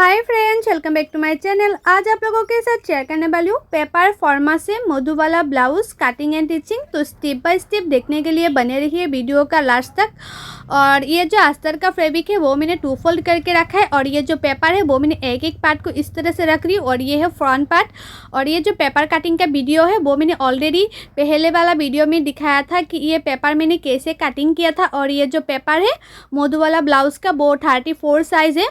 Hi friends, welcome back to my channel. आज आप लोगों के साथ शेयर करने वाली हूँ पेपर फॉर्मा से मधु वाला ब्लाउज कटिंग एंड टिचिंग। तो स्टेप बाय स्टेप देखने के लिए बने रहिए वीडियो का लास्ट तक। और ये जो अस्तर का फैब्रिक है वो मैंने 2 फोल्ड करके रखा है, और ये जो पेपर है वो मैंने एक एक पार्ट को इस तरह से रख रही हूँ। और ये है फ्रंट पार्ट। और ये जो पेपर कटिंग का वीडियो है वो मैंने ऑलरेडी पहले वाला वीडियो में दिखाया था कि ये पेपर मैंने कैसे कटिंग किया था। और ये जो पेपर है मधु वाला ब्लाउज़ का वो 34 साइज़ है।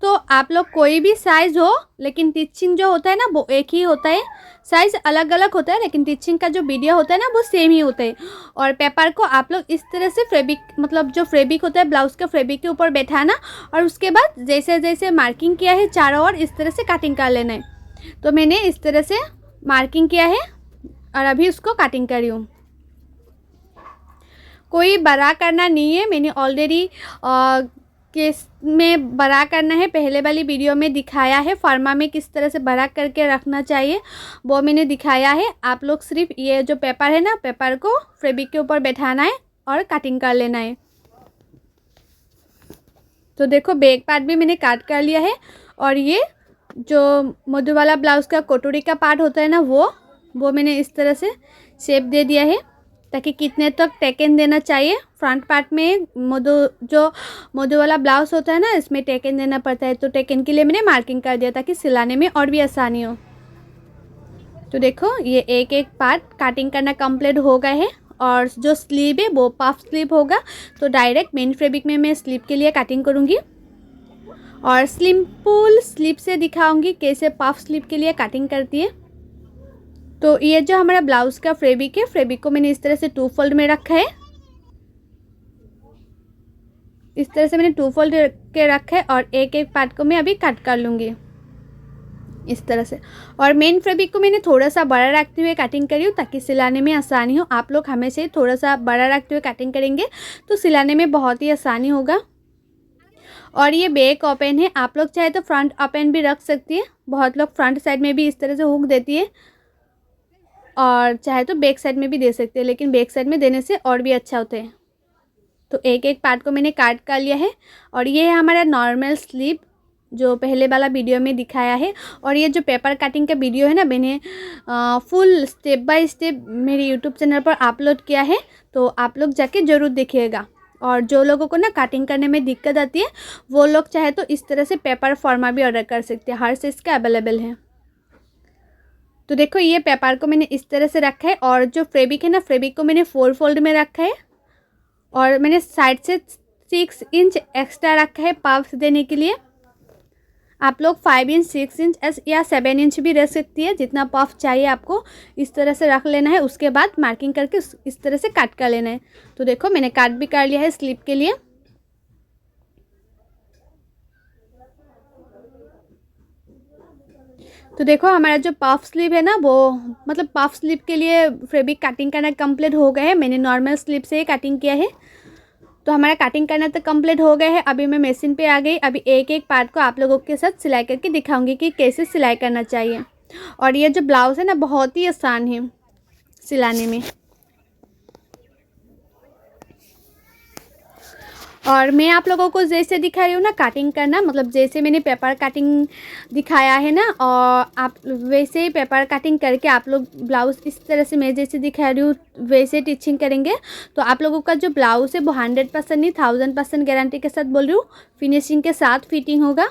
तो आप लोग कोई भी साइज़ हो, लेकिन टिचिंग जो होता है ना वो एक ही होता है। साइज़ अलग अलग होता है लेकिन टिचिंग का जो वीडियो होता है ना वो सेम ही होता है। और पेपर को आप लोग इस तरह से फैब्रिक मतलब जो फैब्रिक होता है ब्लाउज़ के फैब्रिक के ऊपर बैठाना, और उसके बाद जैसे जैसे मार्किंग किया है चारों ओर इस तरह से कटिंग कर लेना है। तो मैंने इस तरह से मार्किंग किया है और अभी उसको कटिंग कर रही हूँ। कोई बड़ा करना नहीं है, मैंने ऑलरेडी केस में बड़ा करना है पहले वाली वीडियो में दिखाया है। फार्मा में किस तरह से बड़ा करके रखना चाहिए वो मैंने दिखाया है। आप लोग सिर्फ ये जो पेपर है ना, पेपर को फैब्रिक के ऊपर बैठाना है और कटिंग कर लेना है। तो देखो बैक पार्ट भी मैंने काट कर लिया है। और ये जो मधु वाला ब्लाउज़ का कटोरी का पार्ट होता है ना वो मैंने इस तरह से शेप दे दिया है ताकि कितने तक टेकन देना चाहिए। फ्रंट पार्ट में मधु वाला ब्लाउज़ होता है ना, इसमें टेकन देना पड़ता है। तो टेकन के लिए मैंने मार्किंग कर दिया ताकि सिलाने में और भी आसानी हो। तो देखो ये एक एक पार्ट कटिंग करना कंप्लीट हो गया है। और जो स्लीव है वो पफ स्लीव होगा। तो डायरेक्ट मेन फैब्रिक में मैं स्लीव के लिए कटिंग करूँगी और सिंपल स्लीव से दिखाऊँगी कैसे पफ स्लीव के लिए कटिंग करती है। तो ये जो हमारा ब्लाउज़ का फैब्रिक है, फैब्रिक को मैंने इस तरह से 2 फोल्ड में रखा है। इस तरह से मैंने 2 फोल्ड के रखा है और एक एक पार्ट को मैं अभी कट कर लूँगी इस तरह से। और मेन फैब्रिक को मैंने थोड़ा सा बड़ा रखते हुए कटिंग करी हूँ ताकि सिलाने में आसानी हो। आप लोग हमेशा थोड़ा सा बड़ा रखते हुए कटिंग करेंगे तो सिलाने में बहुत ही आसानी होगा। और ये बैक ओपन है, आप लोग चाहे तो फ्रंट ओपन भी रख सकती है। बहुत लोग फ्रंट साइड में भी इस तरह से हुक देती है और चाहे तो बैक साइड में भी दे सकते हैं, लेकिन बैक साइड में देने से और भी अच्छा होता है। तो एक एक पार्ट को मैंने काट कर लिया है। और ये है हमारा नॉर्मल स्लीव जो पहले वाला वीडियो में दिखाया है। और ये जो पेपर कटिंग का वीडियो है ना, मैंने फुल स्टेप बाय स्टेप मेरे यूट्यूब चैनल पर अपलोड किया है, तो आप लोग जाके ज़रूर देखिएगा। और जो लोगों को ना कटिंग करने में दिक्कत आती है वो लोग चाहे तो इस तरह से पेपर फॉर्मा भी ऑर्डर कर सकते हैं, हर साइज़ का अवेलेबल है। तो देखो ये पेपर को मैंने इस तरह से रखा है। और जो फैब्रिक है ना, फैब्रिक को मैंने 4 फोल्ड में रखा है। और मैंने साइड से 6 इंच एक्स्ट्रा रखा है पफ्स देने के लिए। आप लोग 5 इंच, 6 इंच या 7 इंच भी रख सकती है, जितना पफ चाहिए आपको इस तरह से रख लेना है। उसके बाद मार्किंग करके इस तरह से काट कर लेना है। तो देखो मैंने काट भी कर लिया है स्लीव के लिए। तो देखो हमारा जो पफ स्लीव है ना वो मतलब पफ स्लीव के लिए फैब्रिक कटिंग करना कंप्लीट हो गया है। मैंने नॉर्मल स्लीव से ही कटिंग किया है। तो हमारा कटिंग करना तो कंप्लीट हो गया है। अभी मैं मशीन पे आ गई। अभी एक एक पार्ट को आप लोगों के साथ सिलाई करके दिखाऊंगी कि कैसे सिलाई करना चाहिए। और ये जो ब्लाउज़ है ना बहुत ही आसान है सिलाने में। और मैं आप लोगों को जैसे दिखा रही हूँ ना कटिंग करना, मतलब जैसे मैंने पेपर कटिंग दिखाया है ना, और आप वैसे ही पेपर कटिंग करके आप लोग ब्लाउज़ इस तरह से मैं जैसे दिखा रही हूँ वैसे टिचिंग करेंगे तो आप लोगों का जो ब्लाउज़ है वो 100% नहीं 1000% गारंटी के साथ बोल रही हूँ फिनिशिंग के साथ फिटिंग होगा।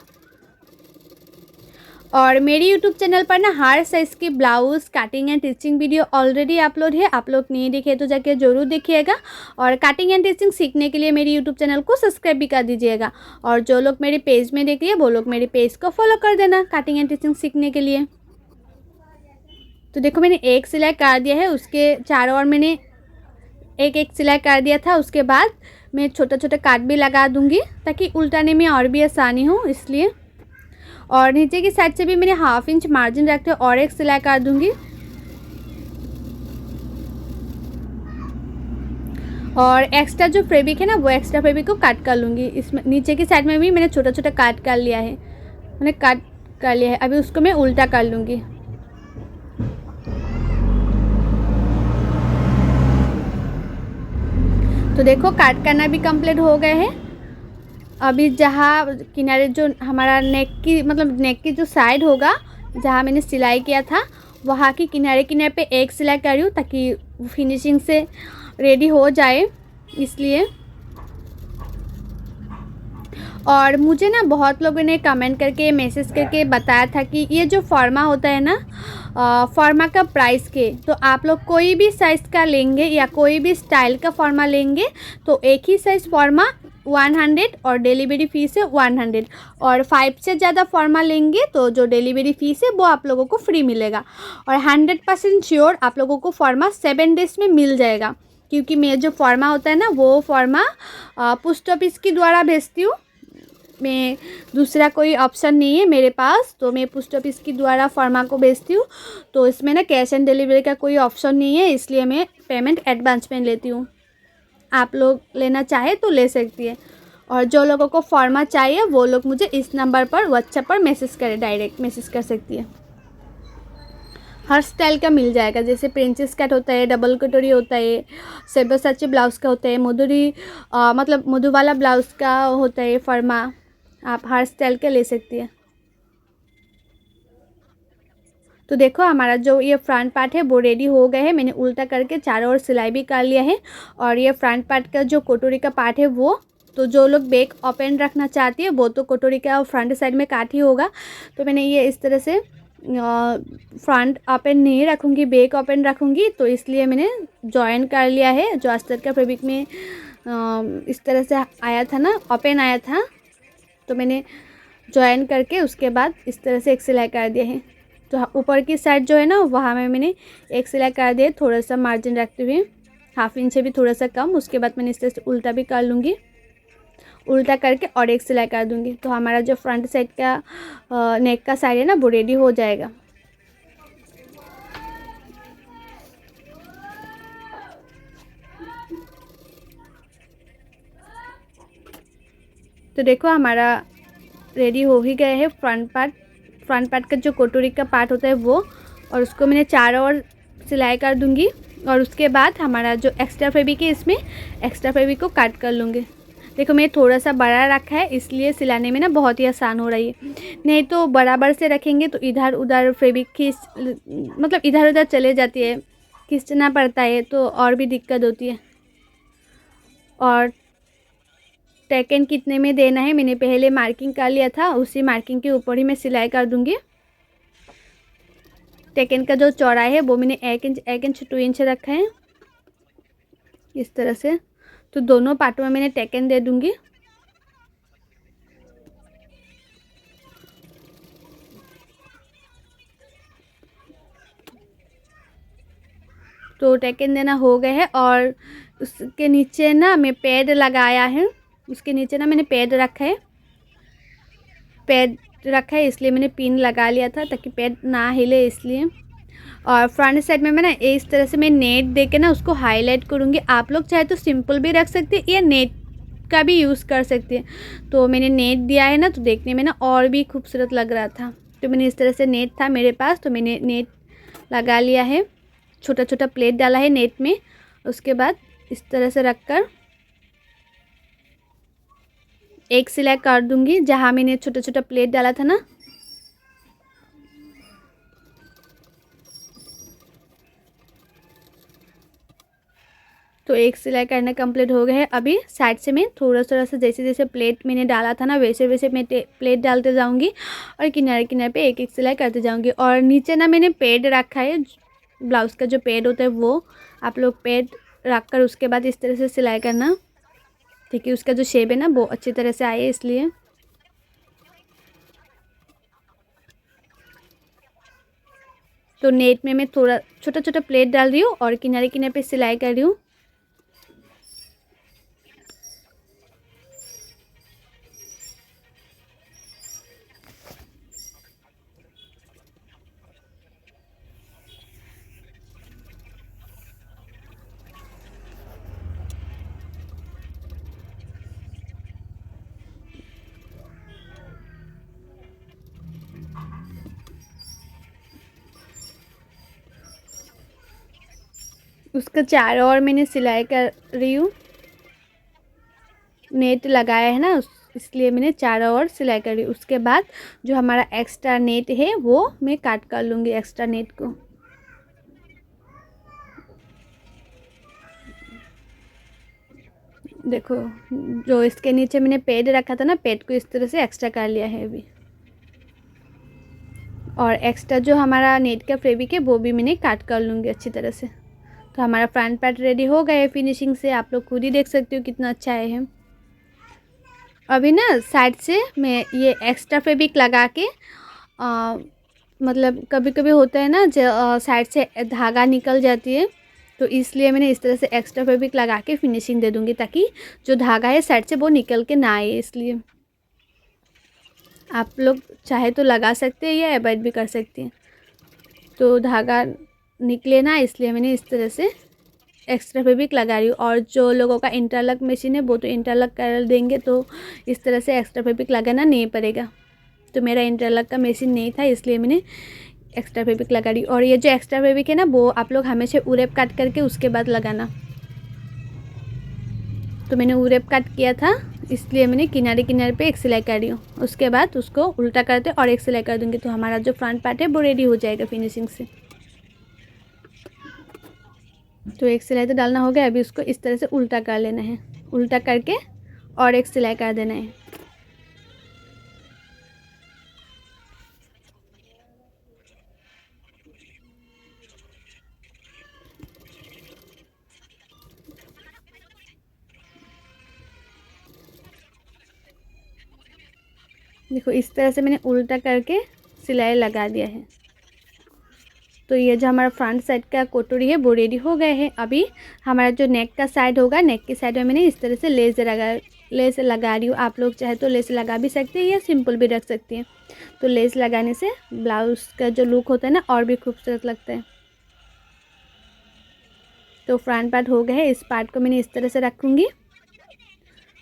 और मेरी यूट्यूब चैनल पर ना हर साइज़ की blouse cutting and teaching video already upload है। आप लोग नहीं देखे तो जाके ज़रूर देखिएगा। और कटिंग एंड टिचिंग सीखने के लिए मेरी यूट्यूब चैनल को सब्सक्राइब भी कर दीजिएगा। और जो लोग मेरे पेज में देख लिए वो लोग मेरे पेज को फॉलो कर देना कटिंग एंड टिचिंग सीखने के लिए। तो देखो मैंने एक सिलाई कर दिया है, उसके चारों ओर मैंने एक एक सिलाई कर दिया था। उसके बाद मैं छोटा छोटा काट भी लगा दूँगी ताकि उल्टाने में और भी आसानी हो इसलिए। और नीचे की साइड से भी मैंने 1/2 इंच मार्जिन रखते और एक सिलाई कर दूंगी। और एक्स्ट्रा जो फैब्रिक है ना वो एक्स्ट्रा फैब्रिक को काट कर लूँगी। इसमें नीचे की साइड में भी मैंने छोटा छोटा काट कर लिया है, मैंने काट कर लिया है। अभी उसको मैं उल्टा कर लूँगी। तो देखो काट करना भी कंप्लीट हो गया है। अभी जहाँ किनारे जो हमारा नेक की जो साइड होगा, जहाँ मैंने सिलाई किया था, वहाँ की किनारे किनारे पे एक सिलाई कर रही हूँ ताकि फिनिशिंग से रेडी हो जाए, इसलिए। और मुझे ना बहुत लोगों ने कमेंट करके मैसेज करके बताया था कि ये जो फॉर्मा होता है ना, फॉर्मा का प्राइस के, तो आप लोग कोई भी साइज़ का लेंगे या कोई भी स्टाइल का फॉर्मा लेंगे तो एक ही साइज़ फॉर्मा 100 और डिलीवरी फ़ीस है 100, और 5 से ज़्यादा फॉर्मा लेंगे तो जो डिलीवरी फ़ीस है वो आप लोगों को फ्री मिलेगा। और 100% श्योर आप लोगों को फॉर्मा 7 डेज़ में मिल जाएगा, क्योंकि मेरा जो फॉर्मा होता है ना वो फॉर्मा पोस्ट ऑफिस के द्वारा भेजती हूँ मैं, दूसरा कोई ऑप्शन नहीं है मेरे पास, तो मैं पोस्ट ऑफिस के द्वारा फॉर्मा को भेजती हूँ। तो इसमें ना कैश ऑन डिलीवरी का कोई ऑप्शन नहीं है, इसलिए मैं पेमेंट एडवांस में लेती हूँ। आप लोग लेना चाहे तो ले सकती है। और जो लोगों को फॉर्मा चाहिए वो लोग मुझे इस नंबर पर व्हाट्सएप पर मैसेज करें, डायरेक्ट मैसेज कर सकती है। हर स्टाइल का मिल जाएगा, जैसे प्रिंसेस कट होता है, डबल कटोरी होता है, सब्यसाची ब्लाउज़ का होता है, मतलब मधु वाला ब्लाउज़ का होता है फॉर्मा, आप हर स्टाइल के ले सकती है। तो देखो हमारा जो ये फ्रंट पार्ट है वो रेडी हो गए है, मैंने उल्टा करके चारों ओर सिलाई भी कर लिया है। और ये फ्रंट पार्ट का जो कटोरी का पार्ट है वो, तो जो लोग बैक ओपन रखना चाहती है वो तो कटोरी का फ्रंट साइड में काट ही होगा। तो मैंने ये इस तरह से फ्रंट ओपन नहीं रखूँगी, बैक ओपन रखूँगी, तो इसलिए मैंने जॉइन कर लिया है। जो अस्तर का फैब्रिक में इस तरह से आया था ना, ओपन आया था, तो मैंने जॉइन करके उसके बाद इस तरह से एक सिलाई कर दिया है। तो ऊपर की साइड जो है ना वहाँ में मैंने एक सिलाई कर दिया, थोड़ा सा मार्जिन रखते हुए, ½ इंच से भी थोड़ा सा कम। उसके बाद मैंने इस तरह से उल्टा भी कर लूँगी, उल्टा करके और एक सिलाई कर दूँगी। तो हमारा जो फ्रंट साइड का नेक का साइड है ना वो रेडी हो जाएगा। तो देखो हमारा रेडी हो ही गया है फ्रंट पार्ट का जो कटोरी का पार्ट होता है वो, और उसको मैंने चारों ओर सिलाई कर दूंगी। और उसके बाद हमारा जो एक्स्ट्रा फैब्रिक है, इसमें एक्स्ट्रा फैब्रिक को काट कर लूँगी। देखो मैं थोड़ा सा बड़ा रखा है, इसलिए सिलाने में ना बहुत ही आसान हो रही है, नहीं तो बराबर से रखेंगे तो इधर उधर फैब्रिक मतलब इधर उधर चले जाती है, खींचना पड़ता है, तो और भी दिक्कत होती है। और टेकन कितने में देना है मैंने पहले मार्किंग कर लिया था, उसी मार्किंग के ऊपर ही मैं सिलाई कर दूंगी। टेकन का जो चौड़ाई है वो मैंने 1 इंच 2 इंच रखा है इस तरह से। तो दोनों पार्टों में मैंने टेकन दे दूंगी। तो टेकन देना हो गया है, और उसके नीचे ना मैं पैड लगाया है, उसके नीचे ना मैंने पैड रखा है, इसलिए मैंने पिन लगा लिया था ताकि पैड ना हिले, इसलिए। और फ्रंट साइड में मैं ना इस तरह से मैं नेट दे के ना उसको हाईलाइट करूँगी। आप लोग चाहे तो सिंपल भी रख सकते हैं या नेट का भी यूज़ कर सकते हैं। तो मैंने नेट दिया है ना, तो देखने में ना और भी खूबसूरत लग रहा था, तो मैंने इस तरह से नेट था मेरे पास, तो मैंने नेट लगा लिया है, छोटा छोटा प्लेट डाला है नेट में। उसके बाद इस तरह से रख कर एक सिलाई कर दूंगी जहाँ मैंने छोटा छोटा प्लेट डाला था ना। तो एक सिलाई करना कंप्लीट हो गया है। अभी साइड से मैं थोड़ा थोड़ा सा जैसे जैसे प्लेट मैंने डाला था ना वैसे वैसे मैं प्लेट डालते जाऊंगी, और किनारे किनारे पे एक एक सिलाई करते जाऊंगी। और नीचे ना मैंने पैड रखा है, ब्लाउज़ का जो पैड होता है वो आप लोग पैड रख कर उसके बाद इस तरह से सिलाई करना, ठीक है। उसका जो शेप है ना वो अच्छी तरह से आए, इसलिए। तो नेट में मैं थोड़ा छोटा छोटा प्लेट डाल रही हूँ और किनारे किनारे पे सिलाई कर रही हूँ। उसका चारों ओर मैंने सिलाई कर रही हूँ, नेट लगाया है ना इसलिए मैंने चारों ओर सिलाई करी। उसके बाद जो हमारा एक्स्ट्रा नेट है वो मैं काट कर लूँगी एक्स्ट्रा नेट को। देखो जो इसके नीचे मैंने पेड रखा था ना, पेड को इस तरह से एक्स्ट्रा कर लिया है अभी। और एक्स्ट्रा जो हमारा नेट का फैब्रिक है वो भी मैंने काट कर लूँगी अच्छी तरह से। तो हमारा फ्रंट पार्ट रेडी हो गया है फिनिशिंग से, आप लोग खुद ही देख सकते हो कितना अच्छा है। अभी ना साइड से मैं ये एक्स्ट्रा फैब्रिक लगा के मतलब कभी कभी होता है ना जो साइड से धागा निकल जाती है, तो इसलिए मैंने इस तरह से एक्स्ट्रा फैब्रिक लगा के फिनिशिंग दे दूँगी ताकि जो धागा है साइड से वो निकल के ना आए। इसलिए आप लोग चाहे तो लगा सकते हैं या अवॉइड भी कर सकते हैं, तो धागा निकले ना इसलिए मैंने इस तरह से एक्स्ट्रा फैब्रिक लगा रही हूँ। और जो लोगों का इंटरलॉक मशीन है वो तो इंटरलॉक कर देंगे, तो इस तरह से एक्स्ट्रा फैब्रिक लगाना नहीं पड़ेगा। तो मेरा इंटरलॉक का मशीन नहीं था इसलिए मैंने एक्स्ट्रा फैब्रिक लगा रही हूँ। और ये जो एक्स्ट्रा फैब्रिक है ना वो आप लोग हमेशा उरेप काट करके उसके बाद लगाना। तो मैंने उरेप काट किया था इसलिए मैंने किनारे किनारे पे एक सिलाई कर रही हूँ। उसके बाद उसको उल्टा करते और एक सिलाई कर दूँगी, तो हमारा जो फ्रंट पार्ट है वो रेडी हो जाएगा फिनिशिंग से। तो एक सिलाई तो डालना हो गया, अभी उसको इस तरह से उल्टा कर लेना है, उल्टा करके और एक सिलाई कर देना है। देखो इस तरह से मैंने उल्टा करके सिलाई लगा दिया है। तो ये जो हमारा फ्रंट साइड का कोटोरी है वो रेडी हो गए हैं। अभी हमारा जो नेक का साइड होगा, नेक की साइड में मैंने इस तरह से लेस लगा रही हूँ। आप लोग चाहे तो लेस लगा भी सकते हैं या सिंपल भी रख सकते हैं। तो लेस लगाने से ब्लाउज़ का जो लुक होता है ना और भी खूबसूरत लगता है। तो फ्रंट पार्ट हो गया है, इस पार्ट को मैंने इस तरह से रखूँगी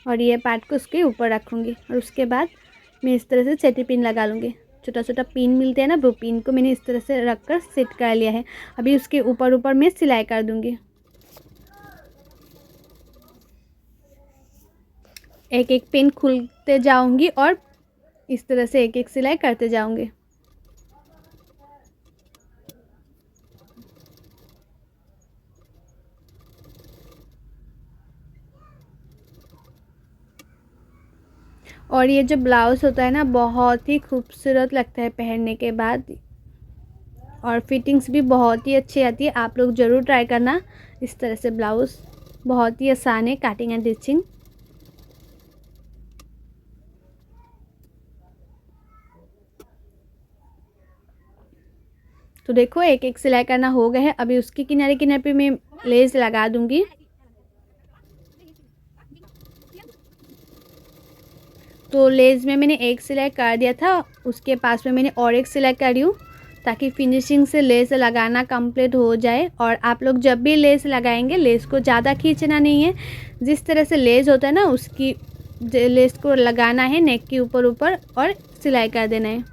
और ये पार्ट को उसके ऊपर रखूँगी। और उसके बाद मैं इस तरह से सेटी पिन लगा लूँगी। छोटा छोटा पिन मिलते हैं ना, वो पिन को मैंने इस तरह से रख कर सेट कर लिया है। अभी उसके ऊपर ऊपर मैं सिलाई कर दूँगी। एक एक पिन खुलते जाऊँगी और इस तरह से एक एक सिलाई करते जाऊँगी। और ये जो ब्लाउज़ होता है ना बहुत ही खूबसूरत लगता है पहनने के बाद, और फिटिंग्स भी बहुत ही अच्छी आती है। आप लोग ज़रूर ट्राई करना। इस तरह से ब्लाउज़ बहुत ही आसान है कटिंग एंड स्टिचिंग। तो देखो एक एक सिलाई करना हो गया है। अभी उसके किनारे किनारे पे मैं लेस लगा दूँगी। तो लेस में मैंने एक सिलाई कर दिया था, उसके पास में मैंने और एक सिलाई कर रही हूँ ताकि फिनिशिंग से लेस लगाना कंप्लीट हो जाए। और आप लोग जब भी लेस लगाएंगे लेस को ज़्यादा खींचना नहीं है, जिस तरह से लेस होता है ना उसकी लेस को लगाना है नेक के ऊपर ऊपर और सिलाई कर देना है।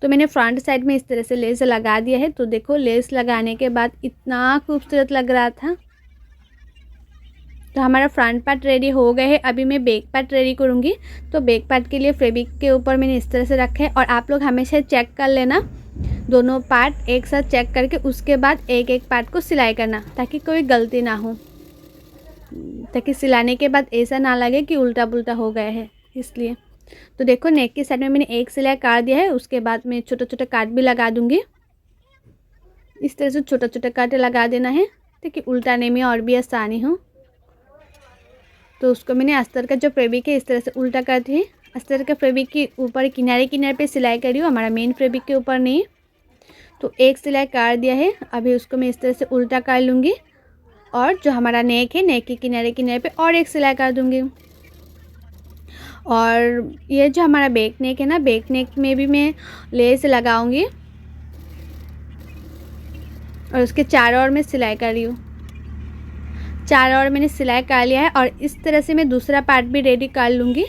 तो मैंने फ्रंट साइड में इस तरह से लेस लगा दिया है। तो देखो लेस लगाने के बाद इतना खूबसूरत लग रहा था। तो हमारा फ्रंट पार्ट रेडी हो गए हैं। अभी मैं बैक पार्ट रेडी करूँगी। तो बैक पार्ट के लिए फैब्रिक के ऊपर मैंने इस तरह से रखा है। और आप लोग हमेशा चेक कर लेना, दोनों पार्ट एक साथ चेक करके उसके बाद एक एक पार्ट को सिलाई करना ताकि कोई गलती ना हो, ताकि सिलाने के बाद ऐसा ना लगे कि उल्टा पुल्टा हो गया है इसलिए। तो देखो नेक की साइड में मैंने एक सिलाई काट दिया है, उसके बाद मैं छोटा छोटा काट भी लगा दूँगी। इस तरह से छोटा छोटा काट लगा देना है ताकि उल्टाने में और भी आसानी हो। तो उसको मैंने अस्तर का जो फैब्रिक है इस तरह से उल्टा कर दी। अस्तर का फैब्रिक के ऊपर किनारे किनारे पे सिलाई करी हूँ, हमारा मेन फैब्रिक के ऊपर नहीं। तो एक सिलाई कर दिया है। अभी उसको मैं इस तरह से उल्टा कर लूँगी और जो हमारा नेक है नेक के किनारे किनारे पे और एक सिलाई कर दूँगी। और ये जो हमारा बैक नेक है ना, बैक नेक में भी मैं लेस लगाऊंगी और उसके चारों ओर में सिलाई कर रही हूँ। चारों ओर मैंने सिलाई कर लिया है और इस तरह से मैं दूसरा पार्ट भी रेडी कर लूँगी।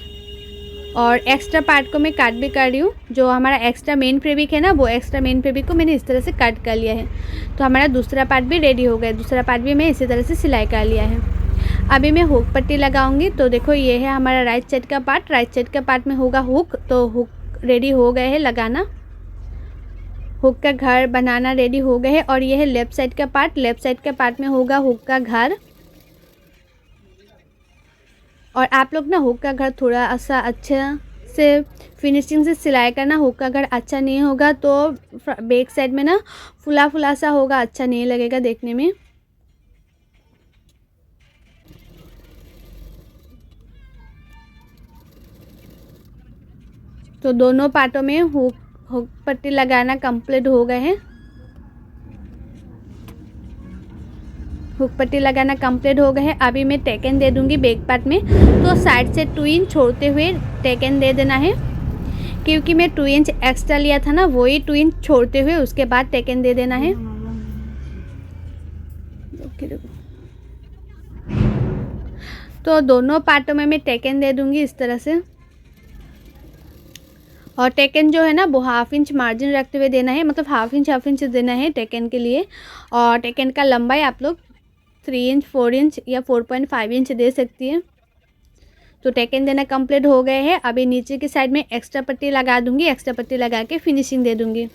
और एक्स्ट्रा पार्ट को मैं कट भी कर रही हूँ। जो हमारा एक्स्ट्रा मेन फैब्रिक है ना, वो एक्स्ट्रा मेन फैब्रिक को मैंने इस तरह से कट कर लिया है। तो हमारा दूसरा पार्ट भी रेडी हो गया। दूसरा पार्ट भी मैं इसी तरह से सिलाई कर लिया है। अभी मैं हुक पट्टी लगाऊंगी। तो देखो ये है हमारा राइट साइड का पार्ट, राइट साइड का पार्ट में होगा हुक। तो हुक रेडी हो गए हैं लगाना, हुक का घर बनाना रेडी हो गए है। और ये है लेफ़्ट साइड का पार्ट, लेफ़्ट साइड का पार्ट में होगा हुक का घर। और आप लोग ना हुक का घर थोड़ा सा अच्छा से फिनिशिंग से सिलाई करना। हुक का घर अच्छा नहीं होगा तो बैक साइड में ना फुला फुला सा होगा, अच्छा नहीं लगेगा देखने में। तो दोनों पार्टों में हुक पट्टी लगाना कंप्लीट हो गए हैं, हुक पट्टी लगाना कंप्लीट हो गए हैं। अभी मैं टेकन दे दूंगी बैक पार्ट में। तो साइड से 2 इंच छोड़ते हुए टेकन दे देना है, क्योंकि मैं 2 इंच एक्स्ट्रा लिया था ना, वही 2 इंच छोड़ते हुए उसके बाद टेकन दे देना है। तो दोनों पार्टों में मैं टेकन दे दूंगी इस तरह से। और टेकन जो है ना वो 1/2 इंच मार्जिन रखते हुए देना है, मतलब हाफ इंच देना है टेकन के लिए। और टेकन का लंबाई आप लोग 3 इंच, 4 इंच या 4.5 इंच दे सकती है। तो टेकन देना कंप्लीट हो गए हैं। अभी नीचे की साइड में एक्स्ट्रा पट्टी लगा दूंगी, एक्स्ट्रा पट्टी लगा के फिनिशिंग दे दूंगी।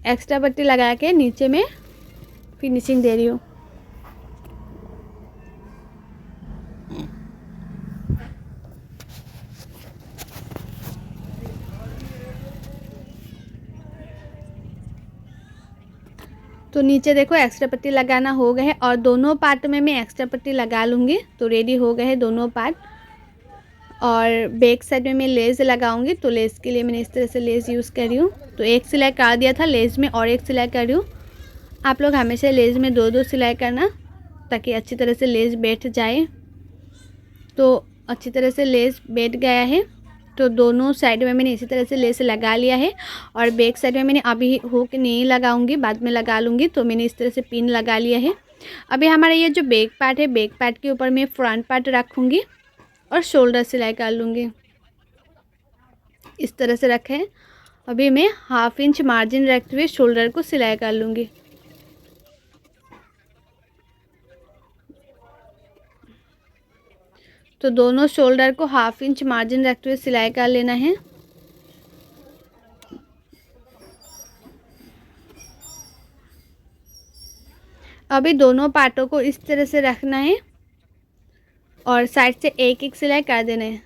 एक्स्ट्रा पट्टी लगा के नीचे में फिनिशिंग दे रही हूँ। तो नीचे देखो एक्स्ट्रा पट्टी लगाना हो गए है और दोनों पार्ट में मैं एक्स्ट्रा पट्टी लगा लूँगी। तो रेडी हो गए हैं दोनों पार्ट। और बैक साइड में मैं लेस लगाऊंगी। तो लेस के लिए मैंने इस तरह से लेस यूज़ कर रही हूँ। तो एक सिलाई कर दिया था लेस में और एक सिलाई कर रही हूँ। आप लोग हमेशा लेस में 2-2 सिलाई करना ताकि अच्छी तरह से लेस बैठ जाए। तो अच्छी तरह से लेस बैठ गया है। तो दोनों साइड में मैंने इसी तरह से लेस लगा लिया है। और बैक साइड में मैंने अभी हुक नहीं लगाऊंगी, बाद में लगा लूँगी। तो मैंने इस तरह से पिन लगा लिया है। अभी हमारा ये जो बैक पार्ट है, बैक पार्ट के ऊपर मैं फ्रंट पार्ट रखूँगी और शोल्डर सिलाई कर लूँगी। इस तरह से रखें। अभी मैं 1/2 इंच मार्जिन रखते हुए शोल्डर को सिलाई कर लूँगी। तो दोनों शोल्डर को 1/2 इंच मार्जिन रखते हुए सिलाई कर लेना है। अभी दोनों पार्टों को इस तरह से रखना है और साइड से एक एक सिलाई कर देना है।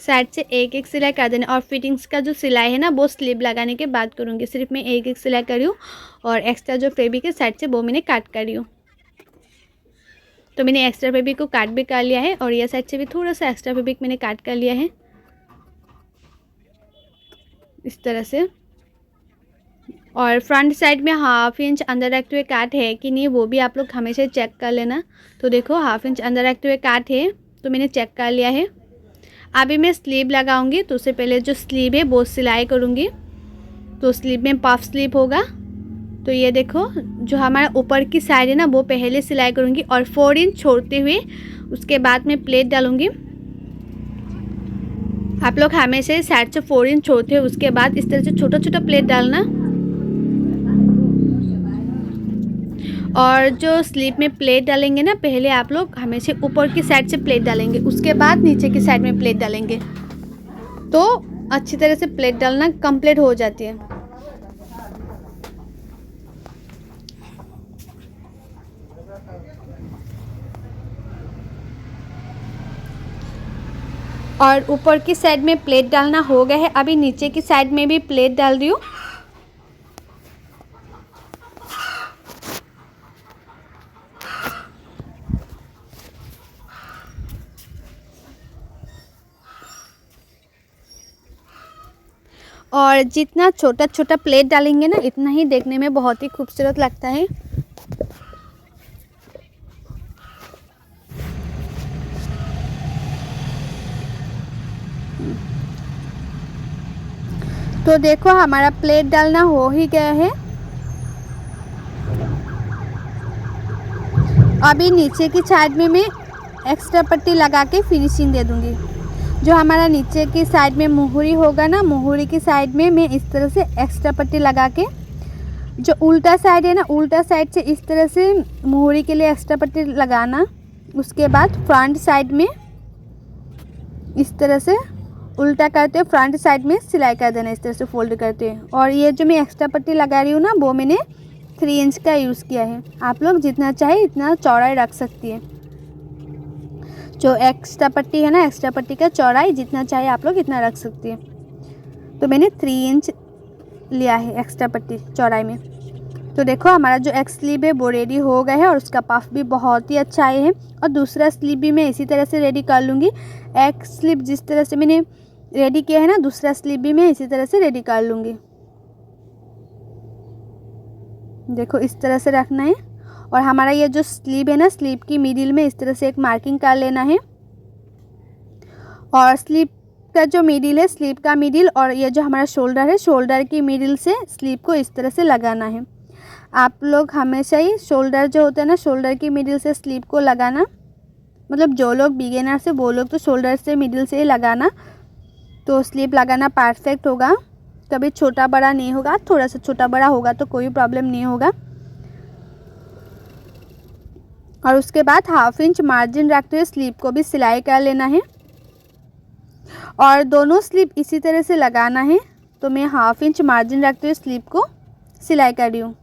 साइड से एक एक सिलाई कर देना। और फिटिंग्स का जो सिलाई है ना वो स्लीव लगाने के बाद करूँगी। सिर्फ मैं एक एक सिलाई कर रही हूँ और एक्स्ट्रा जो फैब्रिक है साइड से वो मैंने काट कर रही हूँ। तो मैंने एक्स्ट्रा फैब्रिक को काट भी कर लिया है और यह साइड से भी थोड़ा सा एक्स्ट्रा फैब्रिक मैंने काट कर लिया है इस तरह से। और फ्रंट साइड में 1/2 इंच अंदर रखते हुए काट है कि नहीं वो भी आप लोग हमेशा चेक कर लेना। तो देखो 1/2 इंच अंदर रखते हुए काट है, तो मैंने चेक कर लिया है। अभी मैं स्लीव लगाऊंगी। तो उससे पहले जो स्लीव है वो सिलाई करूंगी। तो स्लीव में पफ स्लीव होगा। तो ये देखो जो हमारा ऊपर की साइड है ना वो पहले सिलाई करूंगी और 4 इंच छोड़ते हुए उसके बाद में प्लेट डालूंगी। आप लोग हमेशा साइड से 4 इंच छोड़ते हुए उसके बाद इस तरह से छोटा छोटा प्लेट डालना। और जो स्लीव में प्लेट डालेंगे ना पहले आप लोग हमेशा ऊपर की साइड से प्लेट डालेंगे, उसके बाद नीचे की साइड में प्लेट डालेंगे। तो अच्छी तरह से प्लेट डालना कंप्लीट हो जाती है। और ऊपर की साइड में प्लेट डालना हो गया है। अभी नीचे की साइड में भी प्लेट डाल रही हूँ। और जितना छोटा छोटा प्लेट डालेंगे ना इतना ही देखने में बहुत ही खूबसूरत लगता है। तो देखो हमारा प्लेट डालना हो ही गया है। अभी नीचे की साइड में मैं एक्स्ट्रा पट्टी लगा के फिनिशिंग दे दूंगी। जो हमारा नीचे की साइड में मुहूरी होगा ना, मुहूरी की साइड में मैं इस तरह से एक्स्ट्रा पट्टी लगा के, जो उल्टा साइड है ना, उल्टा साइड से इस तरह से मुहूरी के लिए एक्स्ट्रा पट्टी लगाना। उसके बाद फ्रंट साइड में इस तरह से उल्टा करते हुए फ्रंट साइड में सिलाई कर देना, इस तरह से फोल्ड करते हुए। और ये जो मैं एक्स्ट्रा पट्टी लगा रही हूँ ना, वो मैंने 3 इंच का यूज़ किया है। आप लोग जितना चाहे इतना चौड़ाई रख सकती है। जो एक्स्ट्रा पट्टी है ना, एक्स्ट्रा पट्टी का चौड़ाई जितना चाहे आप लोग इतना रख सकती है। तो मैंने 3 इंच लिया है एक्स्ट्रा पट्टी चौड़ाई में। तो देखो हमारा जो एक स्लीव है वो रेडी हो गया है और उसका पफ भी बहुत ही अच्छा आए है। और दूसरा स्लीव भी मैं इसी तरह से रेडी कर लूँगी। एक स्लीव जिस तरह से मैंने रेडी किया है ना, दूसरा स्लीव भी मैं इसी तरह से रेडी कर लूँगी। देखो इस तरह से रखना है। और हमारा ये जो स्लीव है ना, स्लीव की मिडिल में इस तरह से एक मार्किंग कर लेना है। और स्लीव का जो मिडिल है, स्लीव का मिडिल और ये जो हमारा शोल्डर है, शोल्डर की मिडिल से स्लीव को इस तरह से लगाना है। आप लोग हमेशा ही शोल्डर जो होता है ना, शोल्डर की मिडिल से स्लीव को लगाना। मतलब जो लोग बिगिनर से, वो लोग तो शोल्डर से मिडिल से ही लगाना, तो स्लीव लगाना परफेक्ट होगा। कभी छोटा बड़ा नहीं होगा, थोड़ा सा छोटा बड़ा होगा तो कोई प्रॉब्लम नहीं होगा। और उसके बाद 1/2 इंच मार्जिन रखते हुए स्लीव को भी सिलाई कर लेना है। और दोनों स्लीव इसी तरह से लगाना है। तो मैं 1/2 इंच मार्जिन रखते हुए स्लीव को सिलाई कर रही हूँ।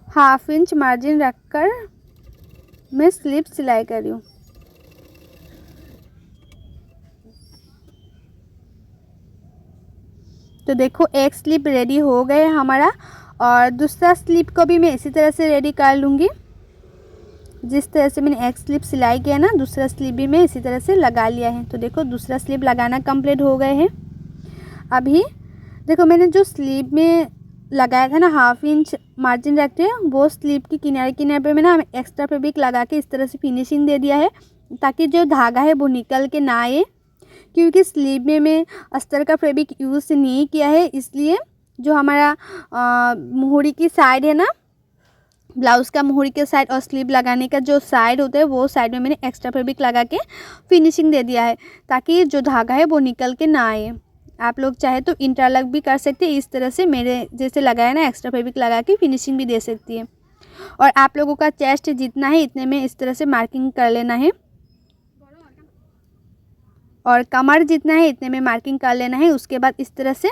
हाफ इंच मार्जिन रखकर मैं स्लीव सिलाई कर रही हूँ। तो देखो एक स्लीव रेडी हो गए हमारा। और दूसरा स्लीव को भी मैं इसी तरह से रेडी कर लूँगी। जिस तरह से मैंने एक स्लीव सिलाई किया ना, दूसरा स्लीव भी मैं इसी तरह से लगा लिया है। तो देखो दूसरा स्लीव लगाना कंप्लीट हो गए हैं। अभी देखो मैंने जो स्लीव में लगाया था ना 1/2 इंच मार्जिन रखते हैं, वो स्लीव की किनारे किनारे पे मैंने एक्स्ट्रा फैब्रिक लगा के इस तरह से फिनिशिंग दे दिया है, ताकि जो धागा है वो निकल के ना आए। क्योंकि स्लीव में मैं अस्तर का फैब्रिक यूज़ नहीं किया है, इसलिए जो हमारा मुहूरी की साइड है ना, ब्लाउज़ का मुहूरी के साइड और स्लीव लगाने का जो साइड होता है, वो साइड में मैंने एक्स्ट्रा फैब्रिक लगा के फिनिशिंग दे दिया है, ताकि जो धागा है वो निकल के ना आए। आप लोग चाहे तो इंटरलॉक भी कर सकते हैं, इस तरह से मेरे जैसे लगाया ना, एक्स्ट्रा फैब्रिक लगा के फिनिशिंग भी दे सकती है। और आप लोगों का चेस्ट जितना है इतने में इस तरह से मार्किंग कर लेना है। और कमर जितना है इतने में मार्किंग कर लेना है। उसके बाद इस तरह से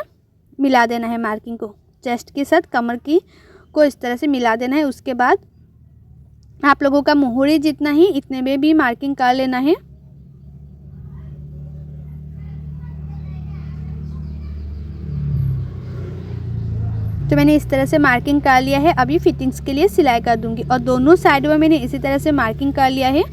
मिला देना है मार्किंग को, चेस्ट के साथ कमर की को इस तरह से मिला देना है। उसके बाद आप लोगों का मुहूरी जितना ही इतने में भी मार्किंग कर लेना है। तो मैंने इस तरह से मार्किंग कर लिया है। अभी फिटिंग्स के लिए सिलाई कर दूंगी। और दोनों साइड में मैंने इसी तरह से मार्किंग कर लिया है।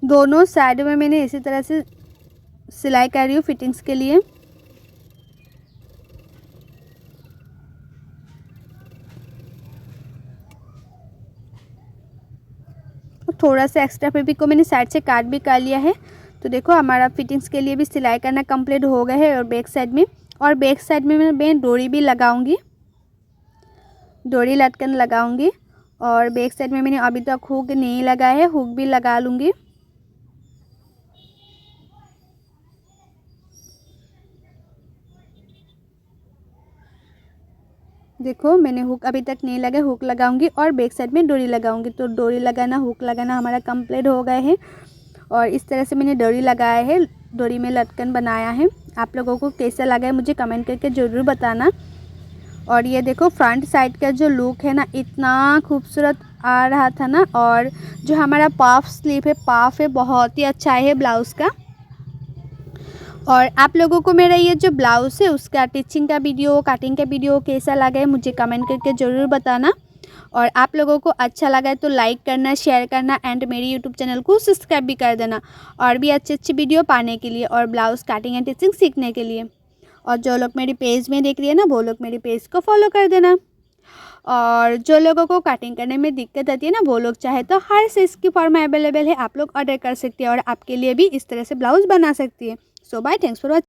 दोनों साइड में मैंने इसी तरह से सिलाई कर रही हूँ फिटिंग्स के लिए। थोड़ा सा एक्स्ट्रा फैब्रिक को मैंने साइड से काट भी कर लिया है। तो देखो हमारा फिटिंग्स के लिए भी सिलाई करना कंप्लीट हो गया है। और बैक साइड में मैं डोरी भी लगाऊंगी, डोरी लटकन लगाऊंगी। और बैक साइड में मैंने अभी तक हुक नहीं लगाया है, हुक भी लगा लूँगी। देखो मैंने हुक अभी तक नहीं लगा, हुक लगाऊंगी और बैक साइड में डोरी लगाऊंगी। तो डोरी लगाना, हुक लगाना हमारा कंप्लीट हो गए हैं। और इस तरह से मैंने डोरी लगाया है, डोरी में लटकन बनाया है। आप लोगों को कैसा लगा है मुझे कमेंट करके ज़रूर बताना। और ये देखो फ्रंट साइड का जो लुक है ना, इतना खूबसूरत आ रहा था ना। और जो हमारा पाफ स्लीव है, पाफ है बहुत ही अच्छा है ब्लाउज़ का। और आप लोगों को मेरा ये जो ब्लाउज़ है उसका टिचिंग का वीडियो, कटिंग का वीडियो कैसा लगा है मुझे कमेंट करके ज़रूर बताना। और आप लोगों को अच्छा लगा है तो लाइक करना, शेयर करना एंड मेरे यूट्यूब चैनल को सब्सक्राइब भी कर देना और भी अच्छी अच्छी वीडियो पाने के लिए और ब्लाउज़ कटिंग एंड टिचिंग सीखने के लिए। और जो लोग मेरे पेज में देख रही है ना, वो लोग मेरे पेज को फॉलो कर देना। और जो लोगों को कटिंग करने में दिक्कत आती है ना, वो लोग चाहे तो हर साइज़ की फॉर्म अवेलेबल है, आप लोग ऑर्डर कर सकती है और आपके लिए भी इस तरह से ब्लाउज़ बना सकती है। सो बाय, थैंक्स फॉर वॉचिंग।